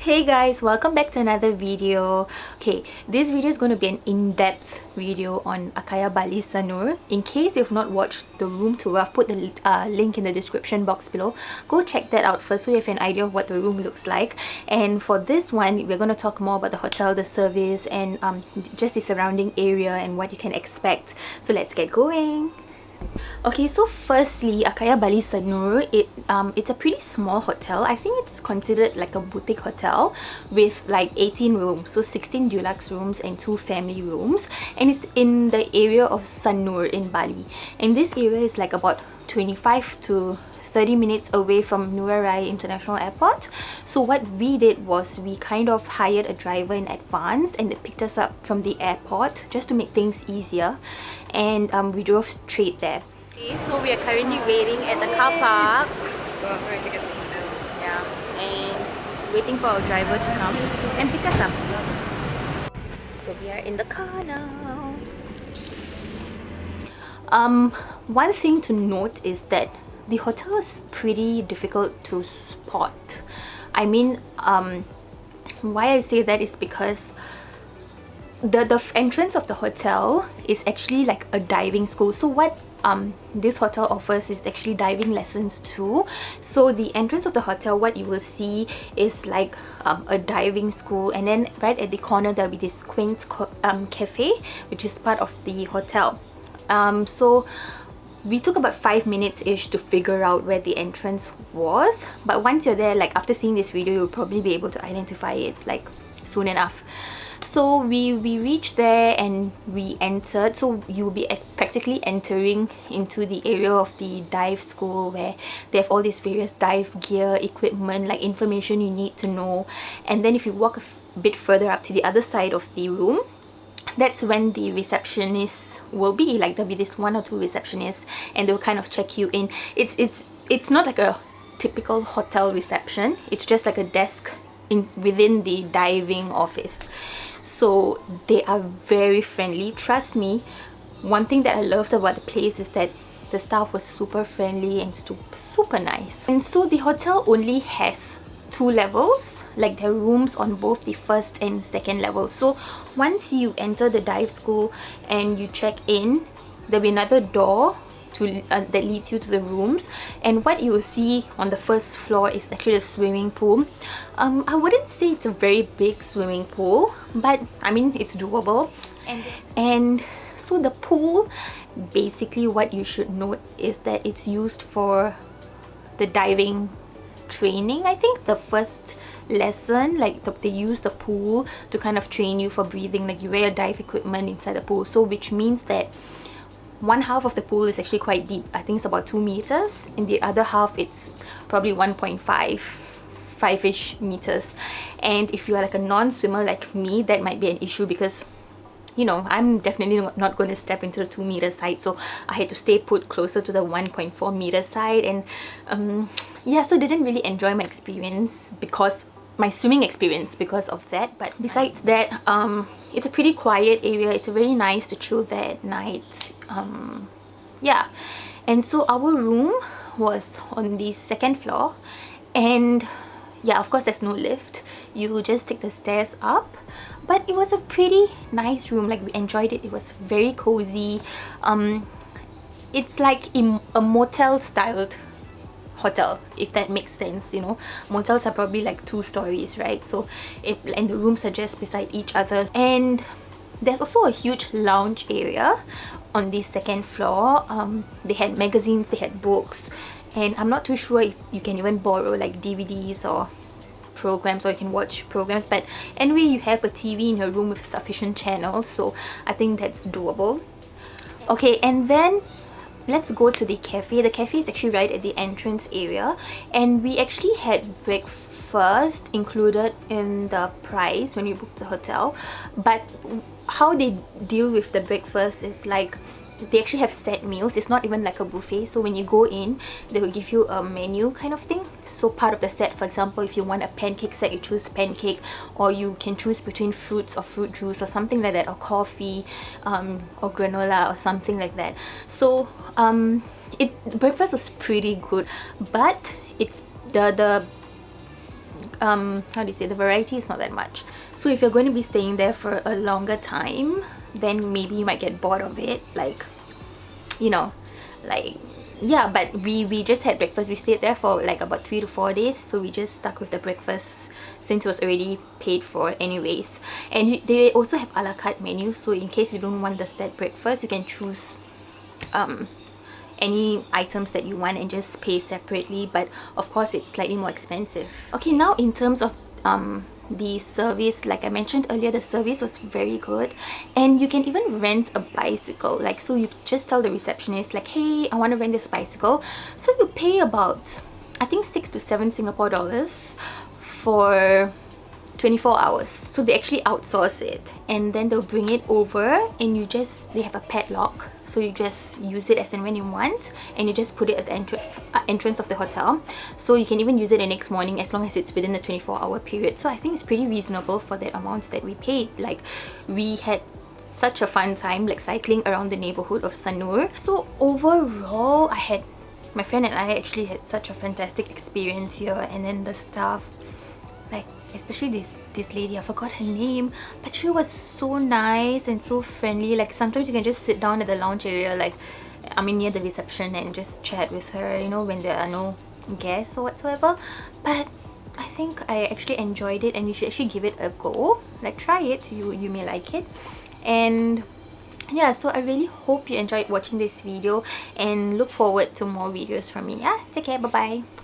Hey guys, welcome back to another video. Okay, this video is going to be an in-depth video on Akaya Bali Sanur. In case you've not watched the room tour, I've put the link in the description box below. Go check that out first so you have an idea of what the room looks like. And for this one, we're going to talk more about the hotel, the service, and just the surrounding area and what you can expect. So let's get going. Okay, so firstly, Akaya Bali Sanur, it's a pretty small hotel. I think it's considered like a boutique hotel with like 18 rooms, so 16 deluxe rooms and 2 family rooms, and it's in the area of Sanur in Bali. And this area is like about 25 to 30 minutes away from Ngurah Rai International Airport. So what we did was we kind of hired a driver in advance and they picked us up from the airport just to make things easier, and we drove straight there. Okay, so we are currently waiting at the car park. Yeah, and waiting for our driver to come and pick us up. So we are in the car now. One thing to note is that the hotel is pretty difficult to spot. I mean, why I say that is because the entrance of the hotel is actually like a diving school. So what this hotel offers is actually diving lessons too. So the entrance of the hotel, what you will see is like a diving school, and then right at the corner there'll be this quaint cafe which is part of the hotel. So we took about 5 minutes ish to figure out where the entrance was, but once you're there, like after seeing this video, you'll probably be able to identify it like soon enough. So we reached there and we entered. So you'll be practically entering into the area of the dive school where they have all these various dive gear, equipment, like information you need to know. And then if you walk a bit further up to the other side of the room, that's when the receptionist will be. Like there'll be this 1 or 2 receptionists and they'll kind of check you in. It's not like a typical hotel reception. It's just like a desk within the diving office. So they are very friendly, trust me. One thing that I loved about the place is that the staff was super friendly and super nice. And so the hotel only has 2 levels, like there are rooms on both the first and second level. So once you enter the dive school and you check in, there'll be another door that leads you to the rooms, and what you will see on the first floor is actually a swimming pool. I wouldn't say it's a very big swimming pool, but I mean it's doable. And so the pool, basically what you should note is that it's used for the diving training. I think the first lesson, like they use the pool to kind of train you for breathing. Like you wear dive equipment inside the pool, so which means that one half of the pool is actually quite deep. I think it's about 2 meters. In the other half it's probably 1.5-ish meters. And if you are like a non-swimmer like me, that might be an issue because, you know, I'm definitely not going to step into the 2-meter side, so I had to stay put closer to the 1.4 meter side. And yeah, so I didn't really enjoy my experience, because my swimming experience, because of that. But besides that, it's a pretty quiet area. It's very nice to chill there at night. Yeah, and so our room was on the 2nd floor, and yeah, of course there's no lift. You just take the stairs up, but it was a pretty nice room. Like we enjoyed it. It was very cozy. It's like a motel styled hotel, if that makes sense. You know, motels are probably like 2 stories, right? So and the rooms are just beside each other. And there's also a huge lounge area on the 2nd floor. They had magazines, they had books, and I'm not too sure if you can even borrow like DVDs or programs, or you can watch programs, but anyway, you have a TV in your room with sufficient channels, so I think that's doable. Okay, and then let's go to the cafe. The cafe is actually right at the entrance area, and we actually had breakfast included in the price when we booked the hotel. But how they deal with the breakfast is like they actually have set meals. It's not even like a buffet. So when you go in, they will give you a menu kind of thing. So part of the set, for example, if you want a pancake set, you choose pancake, or you can choose between fruits or fruit juice or something like that, or coffee, or granola or something like that. So breakfast was pretty good, but it's the how do you say, the variety is not that much. So if you're going to be staying there for a longer time, then maybe you might get bored of it, like, you know, like, yeah. But we just had breakfast. We stayed there for like about 3 to 4 days, so we just stuck with the breakfast since it was already paid for anyways. And they also have a la carte menu, so in case you don't want the set breakfast, you can choose any items that you want and just pay separately, but of course it's slightly more expensive. Okay, now in terms of the service, like I mentioned earlier, the service was very good, and you can even rent a bicycle. Like, so you just tell the receptionist like, hey, I want to rent this bicycle, so you pay about, I think, 6 to 7 Singapore dollars for 24 hours. So they actually outsource it, and then they'll bring it over, and they have a padlock, so you just use it as and when you want, and you just put it at the entrance of the hotel. So you can even use it the next morning as long as it's within the 24-hour period. So I think it's pretty reasonable for that amount that we paid. Like, we had such a fun time, like, cycling around the neighborhood of Sanur. So overall, my friend and I actually had such a fantastic experience here. And then the staff, like, especially this lady, I forgot her name, but she was so nice and so friendly. Like, sometimes you can just sit down at the lounge area, like, I mean, near the reception, and just chat with her, you know, when there are no guests or whatsoever. But I think I actually enjoyed it, and you should actually give it a go. Like, try it, you may like it. And yeah, so I really hope you enjoyed watching this video, and look forward to more videos from me. Yeah, take care, bye bye.